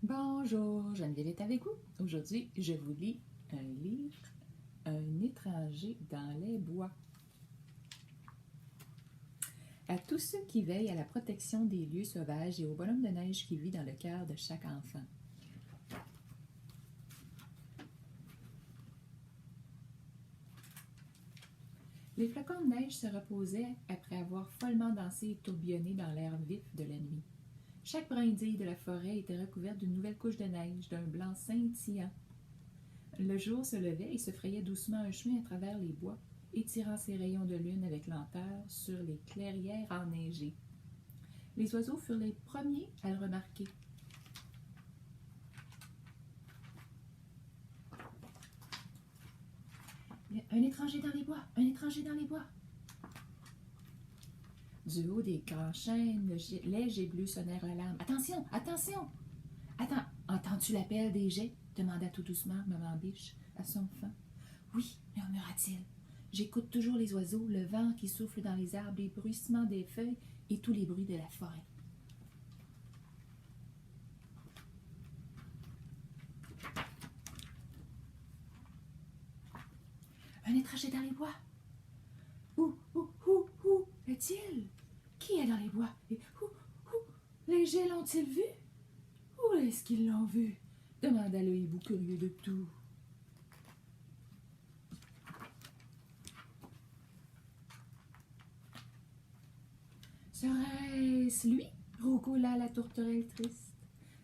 Bonjour, Geneviève est avec vous. Aujourd'hui, je vous lis un livre, Un étranger dans les bois. À tous ceux qui veillent à la protection des lieux sauvages et au bonhomme de neige qui vit dans le cœur de chaque enfant. Les flocons de neige se reposaient après avoir follement dansé et tourbillonné dans l'air vif de la nuit. Chaque brindille de la forêt était recouverte d'une nouvelle couche de neige, d'un blanc scintillant. Le jour se levait et se frayait doucement un chemin à travers les bois, étirant ses rayons de lune avec lenteur sur les clairières enneigées. Les oiseaux furent les premiers à le remarquer. Un étranger dans les bois, un étranger dans les bois. Du haut des grands chênes, les jets bleus sonnèrent l'alarme. Attention, attention! Attends, entends-tu l'appel des jets? Demanda tout doucement Maman Biche à son enfant. Oui, murmura-t-il. J'écoute toujours les oiseaux, le vent qui souffle dans les arbres, les bruissements des feuilles et tous les bruits de la forêt. Un étranger dans les bois. Où est-il? Qui est dans les bois? Et où les jets l'ont-ils vu? Où est-ce qu'ils l'ont vu? Demanda le hibou curieux de tout. Serait-ce lui? Roucoula la tourterelle triste.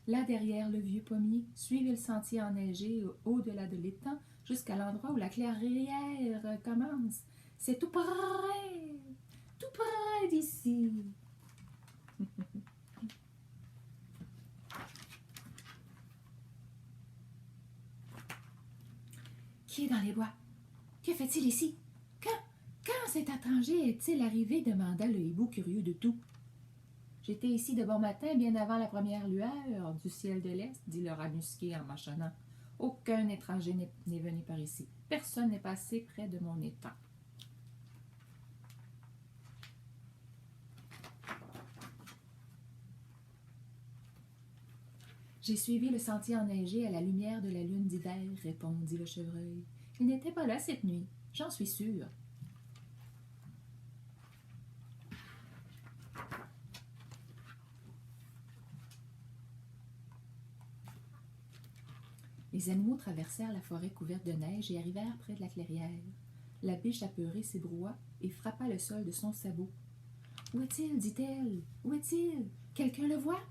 Là derrière le vieux pommier, suivez le sentier enneigé au-delà de l'étang jusqu'à l'endroit où la clairière commence. C'est tout près d'ici. Qui est dans les bois? Que fait-il ici? Quand cet étranger est-il arrivé? Demanda le hibou curieux de tout. J'étais ici de bon matin, bien avant la première lueur du ciel de l'Est, dit le rat musqué en mâchonnant. Aucun étranger n'est venu par ici. Personne n'est passé près de mon étang. J'ai suivi le sentier enneigé à la lumière de la lune d'hiver, répondit le chevreuil. Il n'était pas là cette nuit, j'en suis sûre. Les animaux traversèrent la forêt couverte de neige et arrivèrent près de la clairière. La biche apeurée s'ébroua et frappa le sol de son sabot. « Où est-il? Dit-elle. Où est-il? Quelqu'un le voit? »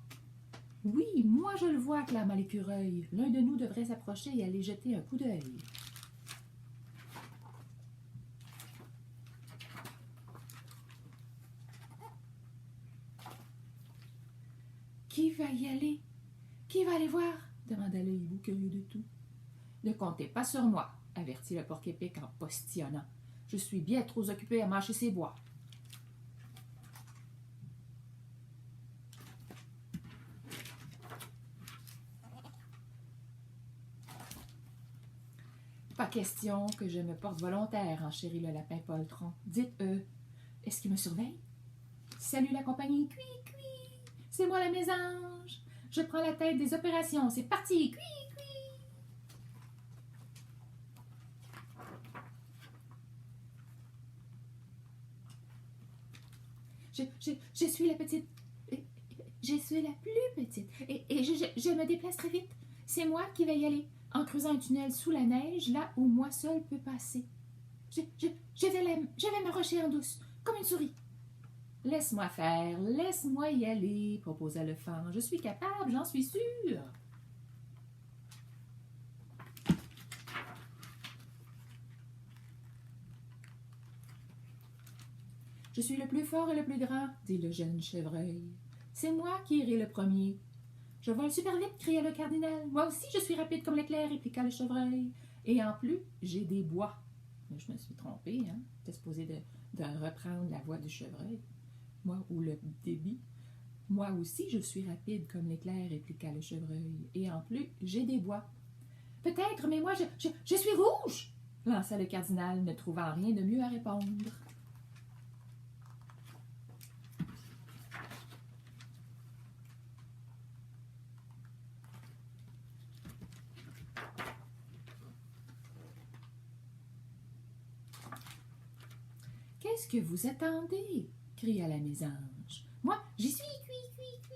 « Oui, moi je le vois, clama l'écureuil. L'un de nous devrait s'approcher et aller jeter un coup d'œil. Qui va y aller? Qui va aller voir? Demanda le hibou curieux de tout. Ne comptez pas sur moi, avertit le porc-épic en postillonnant. Je suis bien trop occupé à mâcher ces bois. Pas question que je me porte volontaire, enchérit le lapin poltron. Dites, est-ce qu'il me surveille? Salut la compagnie, cui, c'est moi la mésange. Je prends la tête des opérations, c'est parti, cui. Je suis la petite... Je suis la plus petite et je me déplace très vite. C'est moi qui vais y aller, en creusant un tunnel sous la neige, là où moi seule peux passer. Je vais m'arrocher en douce, comme une souris. Laisse-moi faire, laisse-moi y aller, proposa le faon. Je suis capable, j'en suis sûre. Je suis le plus fort et le plus grand, dit le jeune chevreuil. C'est moi qui irai le premier. Je vole super vite, cria le cardinal. Moi aussi, je suis rapide comme l'éclair, répliqua le chevreuil. Et en plus, j'ai des bois. Mais je me suis trompée, hein. J'étais supposée de reprendre la voix du chevreuil. Moi, ou le débit. Moi aussi, je suis rapide comme l'éclair, répliqua le chevreuil. Et en plus, j'ai des bois. Peut-être, mais moi, je suis rouge, lança le cardinal, ne trouvant rien de mieux à répondre. Qu'est-ce que vous attendez? Cria la mésange. Moi, j'y suis, cui, cui, cui.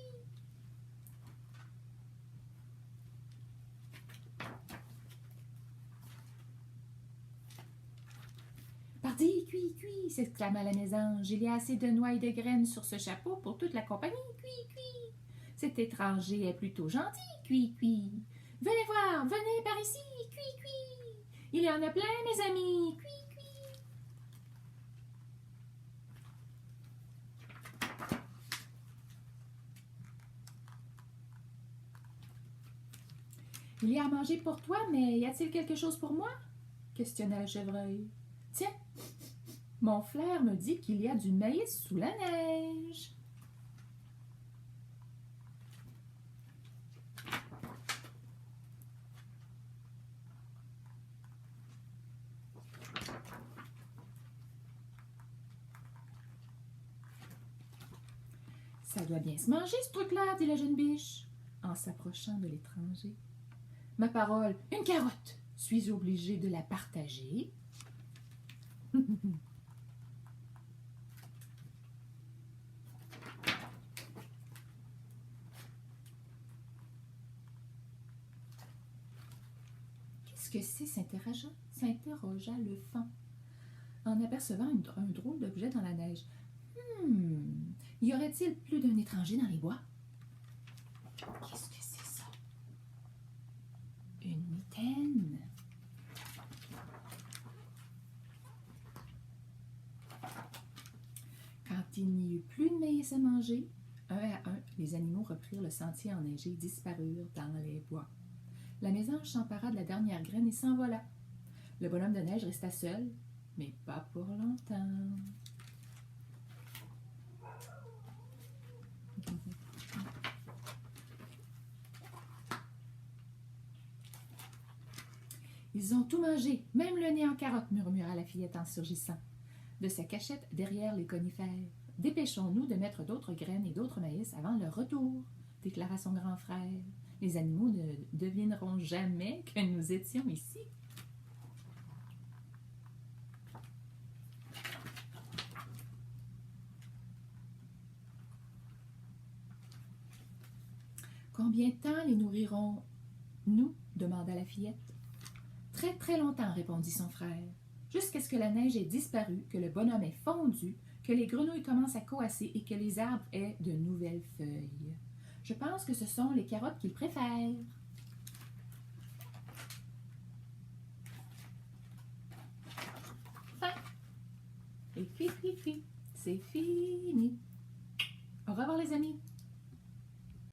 Pardi, cui, cui, s'exclama la mésange. Il y a assez de noix et de graines sur ce chapeau pour toute la compagnie, cui, cui. Cet étranger est plutôt gentil, cui, cui. Venez voir, venez par ici, cui, cui. Il y en a plein, mes amis, cui, cui. Il y a à manger pour toi, mais y a-t-il quelque chose pour moi? Questionna le chevreuil. Tiens, mon flair me dit qu'il y a du maïs sous la neige. Ça doit bien se manger, ce truc-là, dit la jeune biche, en s'approchant de l'étranger. Ma parole, une carotte. Suis-je obligée de la partager? Qu'est-ce que c'est? S'interrogea le faon, en apercevant un drôle d'objet dans la neige. Y aurait-il plus d'un étranger dans les bois? Qu'est-ce que c'est ça? Une mitaine. Quand il n'y eut plus de maïs à manger, un à un, les animaux reprirent le sentier enneigé et disparurent dans les bois. La mésange s'empara de la dernière graine et s'envola. Le bonhomme de neige resta seul, mais pas pour longtemps. Ils ont tout mangé, même le nez en carotte, murmura la fillette en surgissant de sa cachette derrière les conifères. Dépêchons-nous de mettre d'autres graines et d'autres maïs avant leur retour, déclara son grand frère. Les animaux ne devineront jamais que nous étions ici. Combien de temps les nourrirons-nous? Demanda la fillette. Très très longtemps, répondit son frère, jusqu'à ce que la neige ait disparu, que le bonhomme ait fondu, que les grenouilles commencent à coasser et que les arbres aient de nouvelles feuilles. Je pense que ce sont les carottes qu'ils préfèrent. Fin. Et puis, c'est fini. Au revoir les amis.